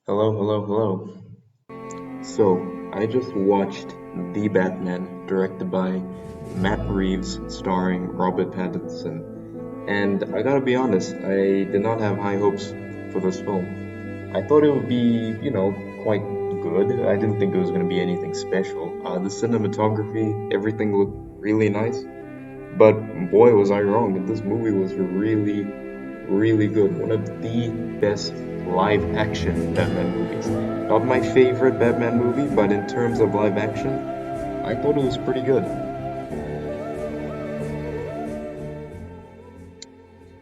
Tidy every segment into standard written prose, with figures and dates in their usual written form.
Hello, hello, hello. So, I just watched The Batman, directed by Matt Reeves, starring Robert Pattinson. And I gotta be honest, I did not have high hopes for this film. I thought it would be, quite good. I didn't think it was gonna be anything special. The cinematography, everything looked really nice. But boy, was I wrong. This movie was really, really good. One of the best live action Batman movies. Not my favorite Batman movie, but in terms of live action, I thought it was pretty good.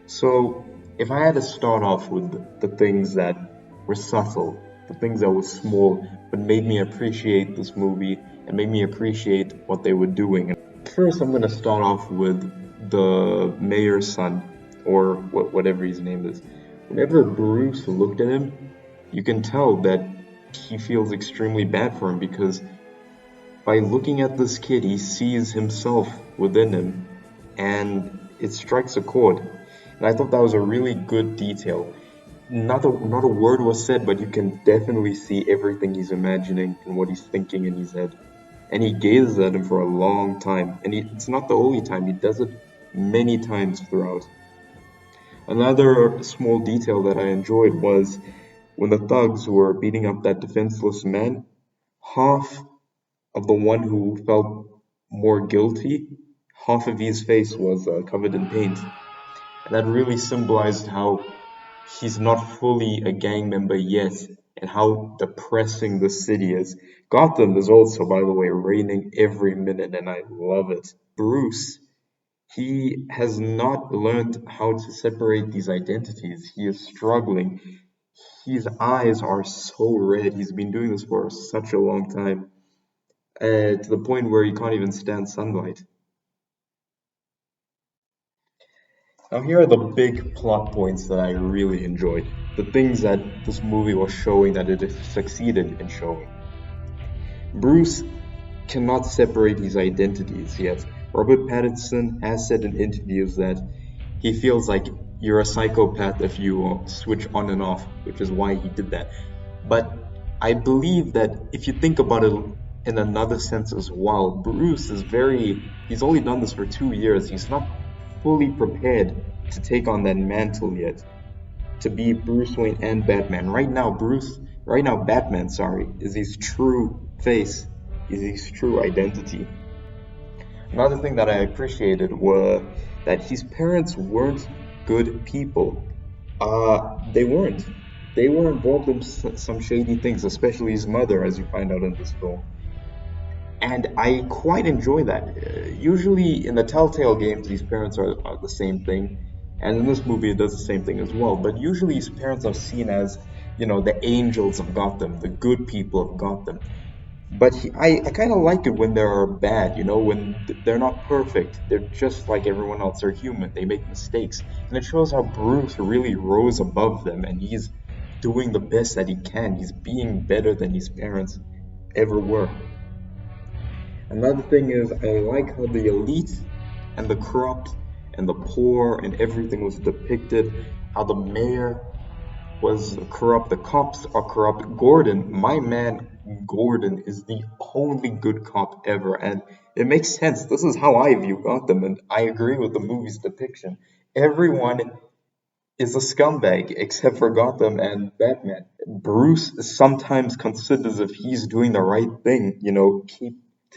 So, if I had to start off with the things that were subtle, the things that were small, but made me appreciate this movie and made me appreciate what they were doing. And first, I'm going to start off with the mayor's son, or whatever his name is. Whenever Bruce looked at him, you can tell that he feels extremely bad for him because by looking at this kid, he sees himself within him, and it strikes a chord. And I thought that was a really good detail. Not a word was said, but you can definitely see everything he's imagining and what he's thinking in his head. And he gazes at him for a long time. And it's not the only time, he does it many times throughout. Another small detail that I enjoyed was when the thugs were beating up that defenseless man, half of the one who felt more guilty, half of his face was covered in paint. And that really symbolized how he's not fully a gang member yet and how depressing the city is. Gotham is also, by the way, raining every minute, and I love it. Bruce, he has not learned how to separate these identities. He is struggling. His eyes are so red. He's been doing this for such a long time, to the point where he can't even stand sunlight. Now, here are the big plot points that I really enjoyed. The things that this movie was showing that it succeeded in showing. Bruce cannot separate his identities yet. Robert Pattinson has said in interviews that he feels like you're a psychopath if you switch on and off, which is why he did that. But I believe that if you think about it in another sense as well, Bruce is he's only done this for 2 years. He's not fully prepared to take on that mantle yet, to be Bruce Wayne and Batman. Right now, Batman, sorry, is his true face, is his true identity. Another thing that I appreciated were that his parents weren't good people. They weren't. They were involved in some shady things, especially his mother, as you find out in this film. And I quite enjoy that. Usually in the Telltale games, these parents are the same thing. And in this movie, it does the same thing as well. But usually his parents are seen as, the angels of Gotham, the good people of Gotham. But I kind of like it when they're bad, when they're not perfect. They're just like everyone else. They're human. They make mistakes. And it shows how Bruce really rose above them and he's doing the best that he can. He's being better than his parents ever were. Another thing is, I like how the elite and the corrupt and the poor and everything was depicted, how the mayor was corrupt, the cops are corrupt. Gordon, my man Gordon, is the only good cop ever, and it makes sense. This is how I view Gotham, and I agree with the movie's depiction. Everyone is a scumbag except for Gotham and Batman. Bruce sometimes considers if he's doing the right thing,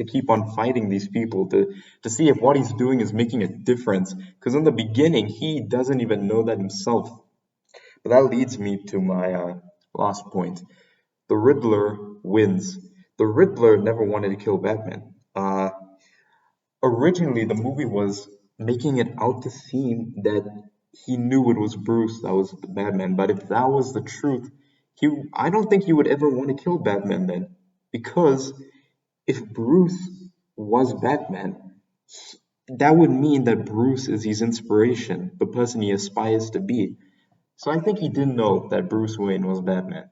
keep on fighting these people to see if what he's doing is making a difference. Because in the beginning, he doesn't even know that himself. But that leads me to my last point. The Riddler wins. The Riddler never wanted to kill Batman. Originally, the movie was making it out to seem that he knew it was Bruce that was the Batman. But if that was the truth, I don't think he would ever want to kill Batman then. Because if Bruce was Batman, that would mean that Bruce is his inspiration, the person he aspires to be. So I think he didn't know that Bruce Wayne was Batman.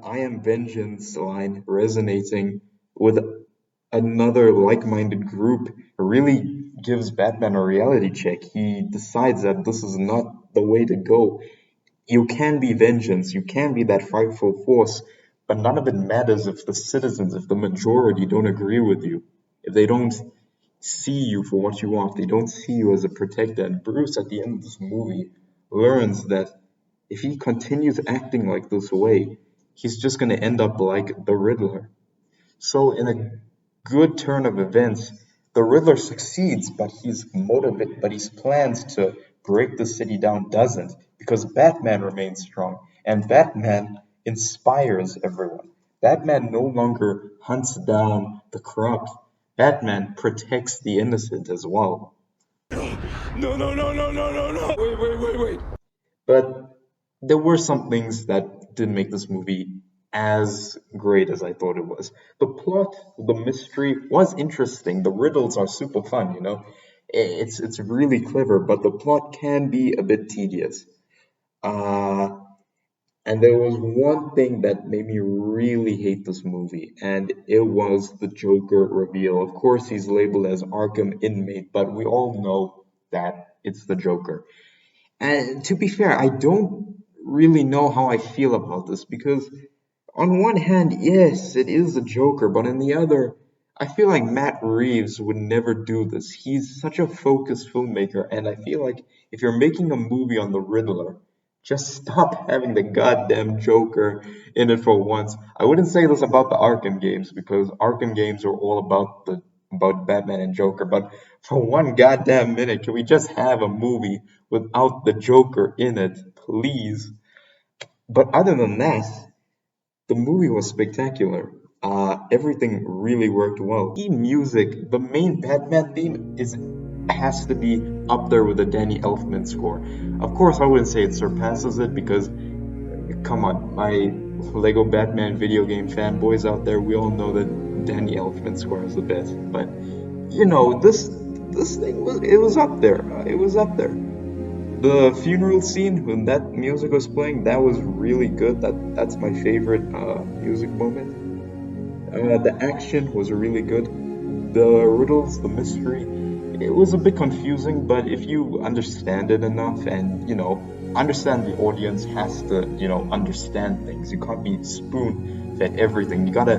I am vengeance line resonating with another like-minded group really gives Batman a reality check. He decides that this is not the way to go. You can be vengeance, you can be that frightful force, but none of it matters if the citizens, if the majority don't agree with you, if they don't see you for what you are, if they don't see you as a protector. And Bruce, at the end of this movie, learns that if he continues acting like this way, he's just going to end up like the Riddler. So, in a good turn of events, the Riddler succeeds, but his plans to break the city down doesn't, because Batman remains strong, and Batman inspires everyone. Batman no longer hunts down the corrupt. Batman protects the innocent as well. But there were some things that didn't make this movie as great as I thought it was. The plot, the mystery was interesting. The riddles are super fun, you know. It's really clever, but the plot can be a bit tedious. Uh, and there was one thing that made me really hate this movie, and it was the Joker reveal. Of course, he's labeled as Arkham inmate, but we all know that it's the Joker. And to be fair, I don't really know how I feel about this because, on one hand, yes, it is a Joker, but on the other, I feel like Matt Reeves would never do this. He's such a focused filmmaker, and I feel like if you're making a movie on the Riddler, just stop having the goddamn Joker in it for once. I wouldn't say this about the Arkham games because Arkham games are all about Batman and Joker, but for one goddamn minute, can we just have a movie without the Joker in it, please? But other than that, the movie was spectacular. Everything really worked well. The music, the main Batman theme is has to be up there with the Danny Elfman score. Of course, I wouldn't say it surpasses it because, come on, my Lego Batman video game fanboys out there, we all know that Danny Elfman score is the best. But you know, this thing was up there. It was up there. The funeral scene when that music was playing, that was really good. That's my favorite music moment. The action was really good. The riddles, the mystery, it was a bit confusing, but if you understand it enough and, understand the audience has to, understand things. You can't be spoon fed everything. You gotta,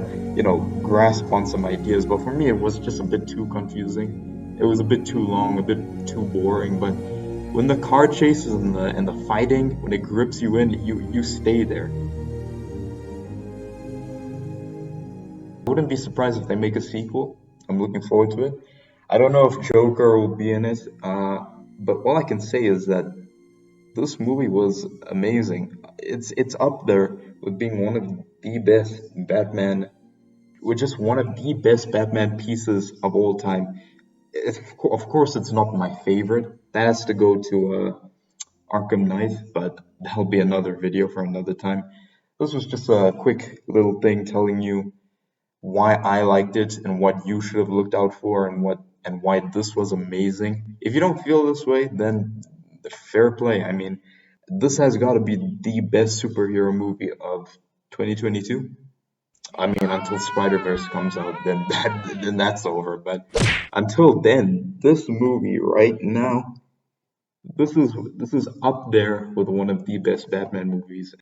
grasp on some ideas. But for me, it was just a bit too confusing. It was a bit too long, a bit too boring. But when the car chases and the fighting, when it grips you in, you stay there. I wouldn't be surprised if they make a sequel. I'm looking forward to it. I don't know if Joker will be in it, but all I can say is that this movie was amazing. It's up there with being one of the best Batman, with just one of the best Batman pieces of all time. Of course, it's not my favorite. That has to go to Arkham Knight, but that'll be another video for another time. This was just a quick little thing telling you why I liked it and what you should have looked out for and why this was amazing. If you don't feel this way, then fair play. I mean, this has got to be the best superhero movie of 2022. I mean, until Spider-Verse comes out, then that's over. But until then, this movie right now, this is up there with one of the best Batman movies.